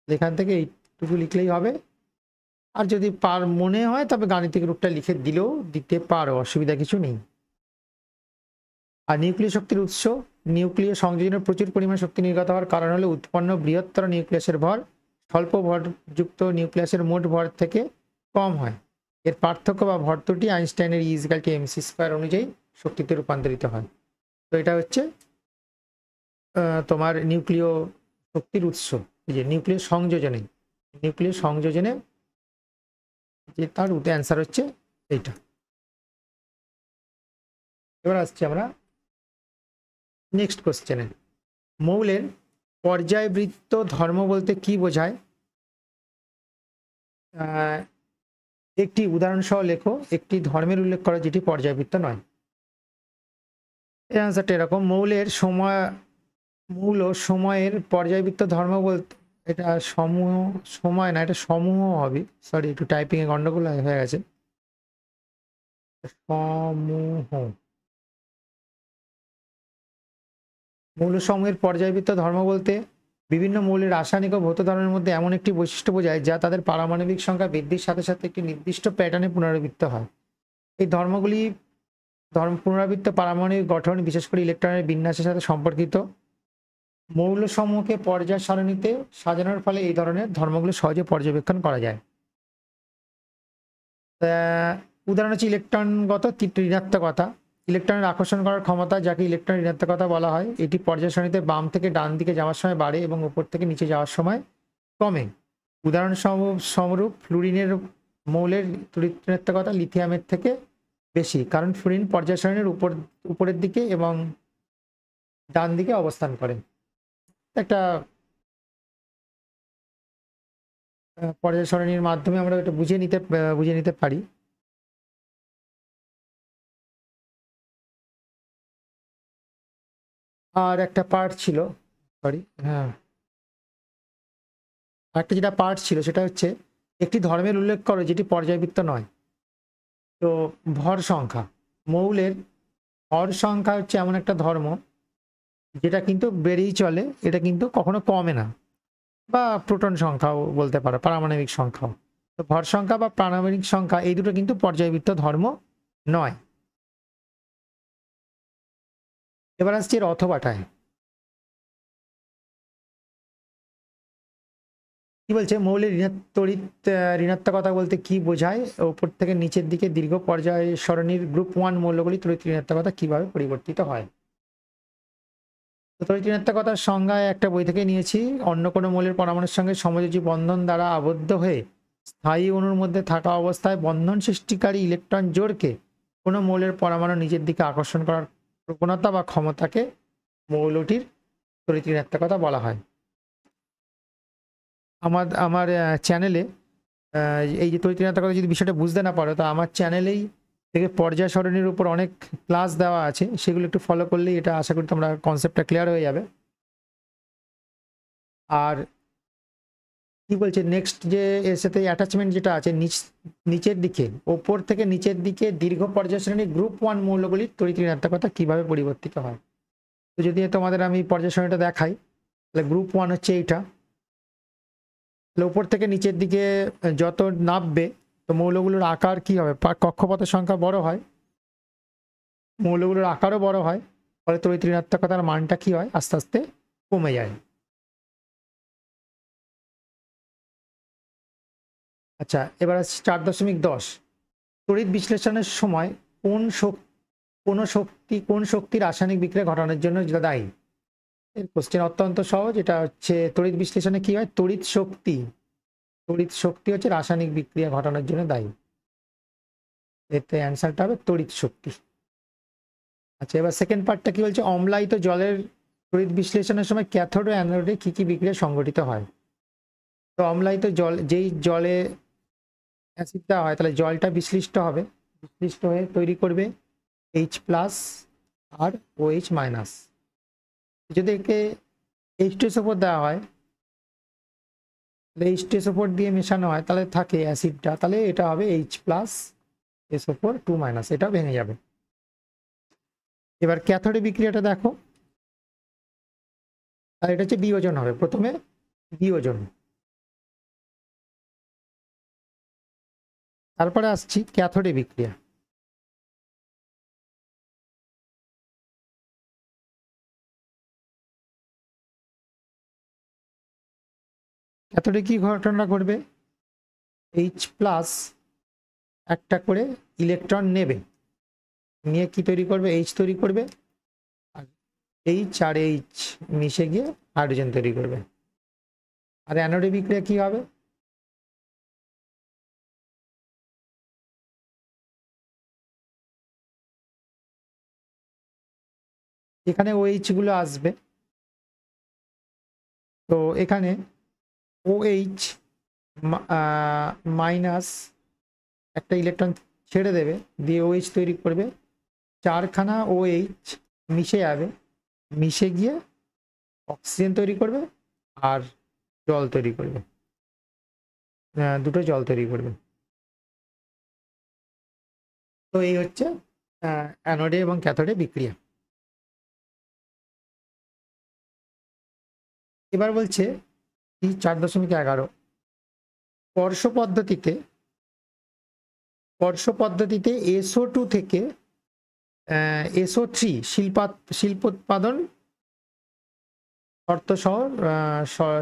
এখান থেকে এইটুকু লিখলেই হবে। আর যদি মনে হয় তবে গাণিতিক রূপটা লিখে দিতে পারো, অসুবিধা কিছু নেই। আর নিউক্লিয় শক্তির উৎস, নিউক্লিয় সংযোজনের প্রচুর পরিমাণ শক্তি নির্গত হওয়ার কারণ হলো উৎপন্ন বৃহত্তর নিউক্লিয়াসের ভর স্বল্প ভরযুক্ত নিউক্লিয়াসের মোট ভর থেকে কম হয়। এর পার্থক্য বা ভর ত্রুটি আইনস্টাইনের ইজিক্যাল টু এমসি স্কয়ার অনুযায়ী শক্তিতে রূপান্তরিত হয়। তো এটা হচ্ছে তোমার নিউক্লিয় শক্তির উৎস, এই যে নিউক্লিয় সংযোজনে যে তার অ্যান্সার হচ্ছে এইটা। এবার আসছি আমরা নেক্সট কোশ্চেনে। মৌলের পর্যায়বৃত্ত ধর্ম বলতে কি বোঝায়? একটি উদাহরণ সহ লেখো একটি ধর্মের উল্লেখ করো যেটি পর্যায়বৃত্ত নয়। এই অ্যান্সারটা এরকম, মৌল সময়ের পর্যায়বৃত্ত ধর্ম বলতে, এটা সময় না, এটা সমূহ হবে। সরি, একটু টাইপিং এ গন্ডগোল হয়ে গেছে। মৌলসমূহের পর্যায়বৃত্ত ধর্ম বলতে বিভিন্ন মৌলের রাসায়নিক ও ভৌত ধর্মের মধ্যে এমন একটি বৈশিষ্ট্য বোঝায় যা তাদের পারমাণবিক সংখ্যা বৃদ্ধির সাথে সাথে একটি নির্দিষ্ট প্যাটার্নে পুনরাবৃত্ত হয়। এই ধর্মগুলি পুনরাবৃত্ত পারমাণবিক গঠন, বিশেষ করে ইলেকট্রনের বিন্যাসের সাথে সম্পর্কিত। মৌলসমূহকে পর্যায় সারণীতে সাজানোর ফলে এই ধরনের ধর্মগুলো সহজে পর্যবেক্ষণ করা যায়। উদাহরণ হচ্ছে ইলেকট্রনগত ঋণাত্মকতা, ইলেকট্রনের আকর্ষণ করার ক্ষমতা, যাকে ইলেকট্রন ঋণাত্মকতা বলা হয়। এটি পর্যায় সারণীতে বাম থেকে ডান দিকে যাওয়ার সময় বাড়ে এবং উপর থেকে নিচে যাওয়ার সময় কমে। উদাহরণ স্বরূপ ফ্লুরিনের মৌলের ঋণাত্মকতা লিথিয়ামের থেকে বেশি, কারণ ফ্লুরিন পর্যায় সারণীর উপরের দিকে এবং ডান দিকে অবস্থান করে। একটা পর্যায় সারণীর মাধ্যমে আমরা এটা বুঝে নিতে পারি। আর একটা পার্ট ছিল, একটা যেটা পার্ট ছিল সেটা হচ্ছে একটি ধর্মের উল্লেখ করো যেটি পর্যায়বৃত্ত নয়। তো ভর সংখ্যা, মৌলের ভর সংখ্যা হচ্ছে এমন একটা ধর্ম যেটা কিন্তু বেড়েই চলে, এটা কিন্তু কখনো কমে না। বা প্রোটন সংখ্যাও বলতে পারো, পারমাণবিক সংখ্যাও। তো ভর সংখ্যা বা পারমাণবিক সংখ্যা এই দুটো কিন্তু পর্যায়বৃত্ত ধর্ম নয়। এবার আসছি এর অথবাটায়। কি বলছে, মৌলের ঋণাত্মকতা বলতে কি বোঝায়? উপর থেকে নিচের দিকে দীর্ঘ পর্যায় সরণির গ্রুপ 1 মৌলগুলি তড়িৎ ঋণাত্মকতা কিভাবে পরিবর্তিত হয়। তো তড়িৎ ঋণাত্মকতার সংজ্ঞায় একটা বই থেকে নিয়েছি। অন্য কোনো মৌলের পরমাণুর সঙ্গে সমযোজী বন্ধন দ্বারা আবদ্ধ হয়ে স্থায়ী অণুর মধ্যে থাকা অবস্থায় বন্ধন সৃষ্টিকারী ইলেকট্রন জোড়কে কোনো মৌলের পরমাণু নিজের দিকে আকর্ষণ করার প্রবণতা বা ক্ষমতাকে মৌলটির তড়িৎ ঋণাত্মকতা বলা হয়। আমার চ্যানেলে এই যে তড়িৎ ঋণাত্মকতা যদি বিষয়টা বুঝতে না পারো, তো আমার চ্যানেলেই থেকে পর্যায় সরণির উপর অনেক ক্লাস দেওয়া আছে, সেগুলো একটু ফলো করলেই এটা আশা করি তোমরা কনসেপ্টটা ক্লিয়ার হয়ে যাবে। আর কি বলছে নেক্সট, যে এর সাথে অ্যাটাচমেন্ট যেটা আছে নিচের দিকে, ওপর থেকে নিচের দিকে দীর্ঘ পর্যায় শ্রেণী গ্রুপ 1 মৌলগুলির তড়িৎ ঋণাত্মকতা কিভাবে পরিবর্তিত হয়। তো যদি তোমাদের আমি পর্যায় শ্রেণীটা দেখাই, তাহলে গ্রুপ 1 হচ্ছে এইটা। তাহলে উপর থেকে নিচের দিকে যত নামবে, তো মৌলগুলোর আকার কি হবে, কক্ষপথের সংখ্যা বড় হয়, মৌলগুলোর আকারও বড় হয়, ফলে তড়িৎ ঋণাত্মকতার মানটা কি হয়, আস্তে আস্তে কমে যায়। আচ্ছা, এবার আসছে 4.10, তড়িৎ বিশ্লেষণের সময় কোন শক্তি রাসায়নিক বিক্রিয়া ঘটানোর জন্য যেটা দায়ী। এর কোশ্চেন অত্যন্ত সহজ, এটা হচ্ছে তড়িৎ বিশ্লেষণে কি হয়, তড়িৎ শক্তি হচ্ছে রাসায়নিক বিক্রিয়া ঘটানোর জন্য দায়ী। এতে অ্যান্সারটা হবে তড়িৎ শক্তি। আচ্ছা, এবার সেকেন্ড পার্টটা কি বলছে, অম্লায়িত জলের তড়িৎ বিশ্লেষণের সময় ক্যাথোড ও অ্যানোডে কি কি বিক্রিয়া সংঘটিত হয়। তো অম্লায়িত জল, যেই জলে অ্যাসিড দেওয়া হয়, তাহলে জলটা বিশ্লিষ্ট হবে, বিশ্লিষ্ট হয়ে তৈরি করবে H+ আর OH-। যদি একে H2SO4 দেওয়া হয়, তাহলে H2SO4 দিয়ে মেশানো হয়, তাহলে থাকে অ্যাসিডটা, তাহলে এটা হবে H+SO4 2-, এটা ভেঙে যাবে। এবার ক্যাথোডে বিক্রিয়াটা দেখো, আর এটা হচ্ছে বিয়োজন হবে, প্রথমে বিয়োজন, তারপরে আসছি ক্যাথোডে বিক্রিয়া। ক্যাথোডে কি ঘটনা ঘটবে, H+ একটা করে ইলেকট্রন নেবে, নিয়ে কি তৈরি করবে, H তৈরি করবে, আর H আর H মিশে গিয়ে হাইড্রোজেন তৈরি করবে। আর অ্যানোডে বিক্রিয়া কি হবে, এখানে OH গুলো আসবে, তো এখানে OH মাইনাস একটা ইলেকট্রন ছেড়ে দেবে, দিয়ে OH তৈরি করবে, 4খানা OH মিশে যাবে, মিশে গিয়ে অক্সিজেন তৈরি করবে আর জল তৈরি করবে, দুটো জল তৈরি করবে। তো এই হচ্ছে অ্যানোডে এবং ক্যাথোডে বিক্রিয়া। এবার বলছে 4.11, স্পর্শ পদ্ধতিতে SO2 থেকে SO3 শিল্পোৎপাদন শর্ত সহ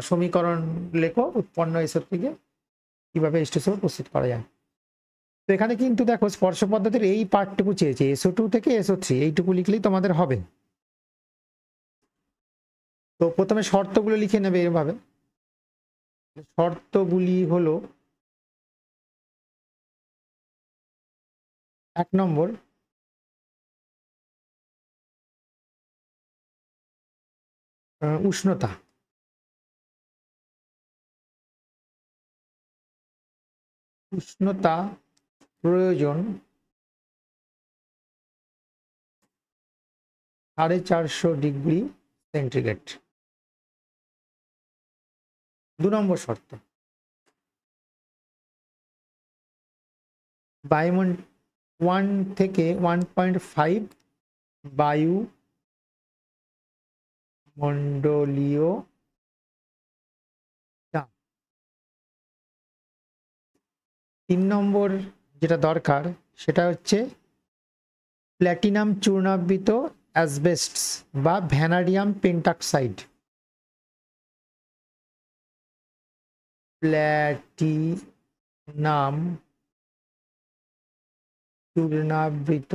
সমীকরণ লেখো, উৎপন্ন SO3 থেকে কিভাবে H2SO প্রস্তুত করা যায়। তো এখানে কিন্তু দেখো স্পর্শ পদ্ধতির এই পার্টটুকু চেয়েছে, SO2 থেকে SO3, এইটুকু লিখলেই তোমাদের হবে। তো প্রথমে শর্তগুলো লিখে নেবে এভাবে, শর্তগুলি হলো 1 নম্বর, উষ্ণতা, প্রয়োজন 450°C। 2 নম্বর শর্ত, বায়ুমণ্ডল 1 থেকে 1.5 বায়ু মণ্ডলীয় চাপ। 3 নম্বর যেটা দরকার, সেটা হচ্ছে প্ল্যাটিনাম চূর্ণাবৃত অ্যাসবেস্টস বা ভ্যানাডিয়াম পেন্টাক্সাইড। প্ল্যাটিনাম চূর্ণাবৃত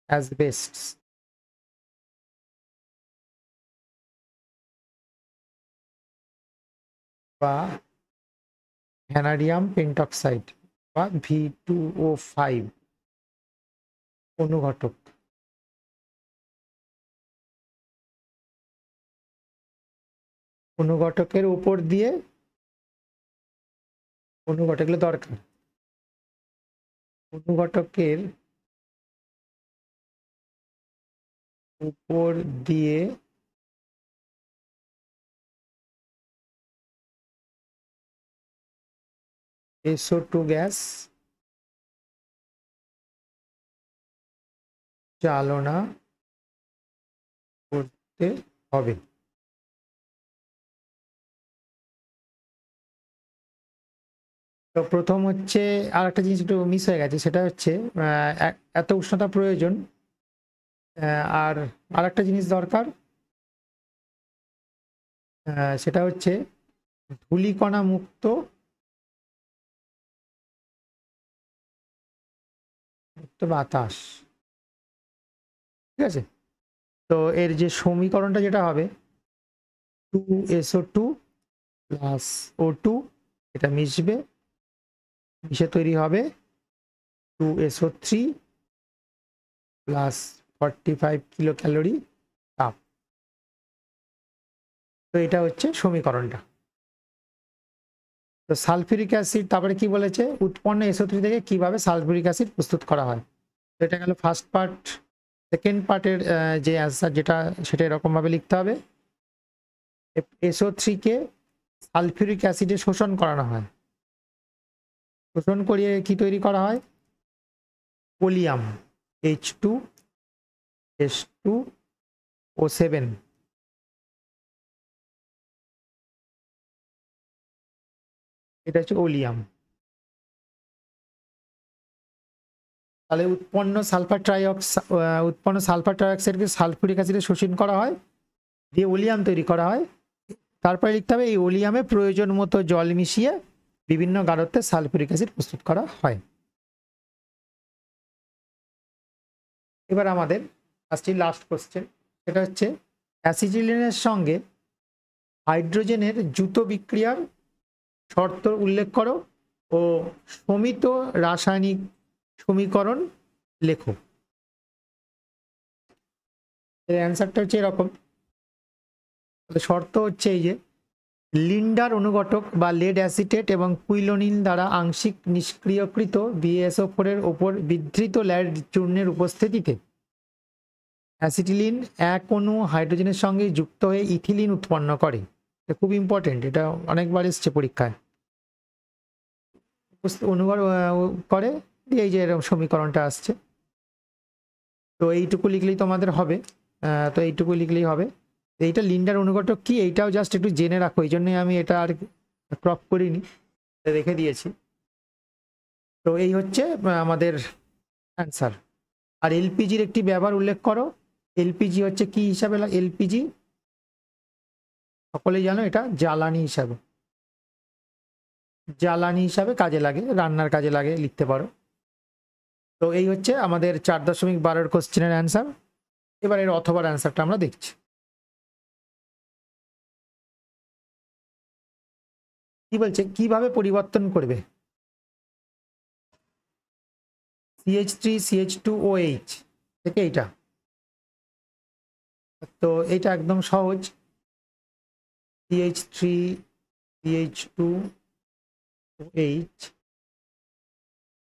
অ্যাসবেস্টস বা ভ্যানাডিয়াম পেন্টক্সাইড বা V2O5 অনুঘটক। অনুঘটকের উপর দিয়ে অনুঘটকগুলো দরকার, অনুঘটকের উপর দিয়ে SO2 গ্যাস চালনা করতে হবে। তো প্রথম হচ্ছে আর একটা জিনিস একটু মিস হয়ে গেছে, সেটা হচ্ছে এত উষ্ণতা প্রয়োজন, আর আরেকটা জিনিস দরকার, সেটা হচ্ছে ধূলিকণা মুক্ত বাতাস। ঠিক আছে, তো এর যে সমীকরণটা যেটা হবে 2SO2 প্লাস O2, এটা মিশবে, মিশে তৈরি হবে 2SO3 প্লাস 45 কিলো ক্যালোরি তাপ। তো এটা হচ্ছে সমীকরণটা। তো সালফিউরিক অ্যাসিড, তারপরে কি বলেছে, উৎপন্ন SO3 থেকে কিভাবে সালফিউরিক অ্যাসিড প্রস্তুত করা হয়। তো এটা গেল ফার্স্ট পার্ট। সেকেন্ড পার্টের যে অ্যান্সার যেটা, সেটা এরকম ভাবে লিখতে হবে, SO3 কে সালফিউরিক অ্যাসিডে শোষণ করানো হয়, শোষণ করিয়ে কি তৈরি করা হয়, ওলিয়াম H2S2O7। এটা হচ্ছে ওলিয়াম। তাহলে উৎপন্ন সালফার ট্রাইঅক্সাইডকে সালফিউরিক অ্যাসিডে শোষণ করা হয়, দিয়ে ওলিয়াম তৈরি করা হয়। তারপরে লিখতে হবে এই ওলিয়ামে প্রয়োজন মতো জল মিশিয়ে বিভিন্ন গাঢ়ত্বে সালফিউরিক অ্যাসিড প্রস্তুত করা হয়। এবার আমাদের আসছে লাস্ট কোশ্চেন, সেটা হচ্ছে অ্যাসিটিলিনের সঙ্গে হাইড্রোজেনের যুত বিক্রিয়ার শর্ত উল্লেখ করো ও সমিত রাসায়নিক সমীকরণ লেখো। এর অ্যান্সারটা হচ্ছে এরকম। শর্ত হচ্ছে এই যে লিন্ডার অনুঘটক বা লেড অ্যাসিটেট এবং কুইলোনিন দ্বারা আংশিক নিষ্ক্রিয়কৃত BaSO4 এর ওপর বিধৃত ল্যাড চূর্ণের উপস্থিতিতে অ্যাসিটিলিন এক অণু হাইড্রোজেনের সঙ্গে যুক্ত হয়ে ইথিলিন উৎপন্ন করে। এটা খুব ইম্পর্টেন্ট, এটা অনেকবার এসছে পরীক্ষায়। অনুঘর করে এই যে এরকম সমীকরণটা আসছে। তো এইটুকু লিখলেই তোমাদের হবে, তো এইটুকু লিখলেই হবে। এইটা লিন্ডার অনুঘটক কি, এইটাও জাস্ট একটু জেনে রাখো, এই জন্যই আমি এটা আর ক্রপ করিনি, রেখে দিয়েছি। তো এই হচ্ছে আমাদের অ্যান্সার। আর এলপিজির একটি ব্যবহার উল্লেখ করো। এলপিজি হচ্ছে কি হিসাবে, এলপিজি সকলেই জানো, এটা জ্বালানি হিসাবে কাজে লাগে, রান্নার কাজে লাগে, লিখতে পারো। তো এই হচ্ছে আমাদের 4.12 কোশ্চেনের অ্যান্সার। এবার এর অথবার অ্যান্সারটা আমরা দেখছি। কি বলছে, কিভাবে পরিবর্তন করবে CH3CH2OH থেকে এইটা। তো এটা একদম সহজ, CH3CH2OH,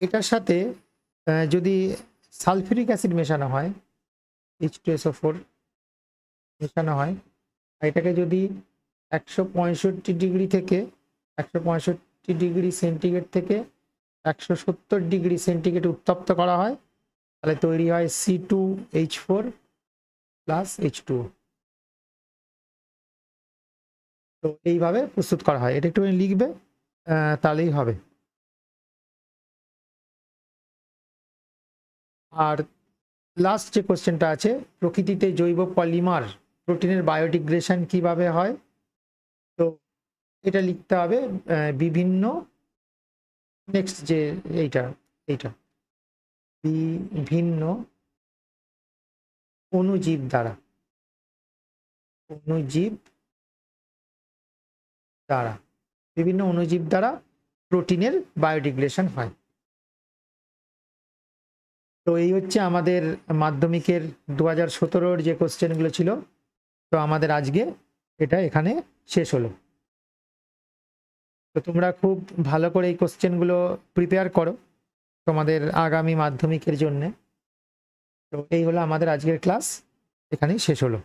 এটার সাথে যদি সালফিউরিক অ্যাসিড মেশানো হয়, H2SO4 মেশানো হয়, এটাকে যদি 165 ডিগ্রি থেকে 165 ডিগ্রি সেন্টিগ্রেড থেকে 170 ডিগ্রি সেন্টিগ্রেড উত্তপ্ত করা হয়, তাহলে তৈরি হয় C2H4 প্লাস H2O। তো এইভাবে প্রস্তুত করা হয়, এটা একটু লিখবে, তাহলেই হবে। আর লাস্ট যে কোশ্চেনটা আছে, প্রকৃতিতে জৈব পলিমার প্রোটিনের বায়োডিগ্রেশন কিভাবে হয়। তো এটা লিখতে হবে বিভিন্ন, নেক্সট যে এইটা এইটা বিভিন্ন অণুজীব দ্বারা বিভিন্ন অণুজীব দ্বারা প্রোটিনের বায়োডিগ্রেডেশন হয়। তো এই হচ্ছে আমাদের মাধ্যমিকের 2017 যে কোশ্চেনগুলো ছিল। তো আমাদের আজকে এটা এখানে শেষ হলো। তো তোমরা খুব ভালো করে এই কোশ্চেনগুলো প্রিপেয়ার করো তোমাদের আগামী মাধ্যমিকের জন্য। তো এই হলো আমাদের আজকের ক্লাস, এখানেই শেষ হলো।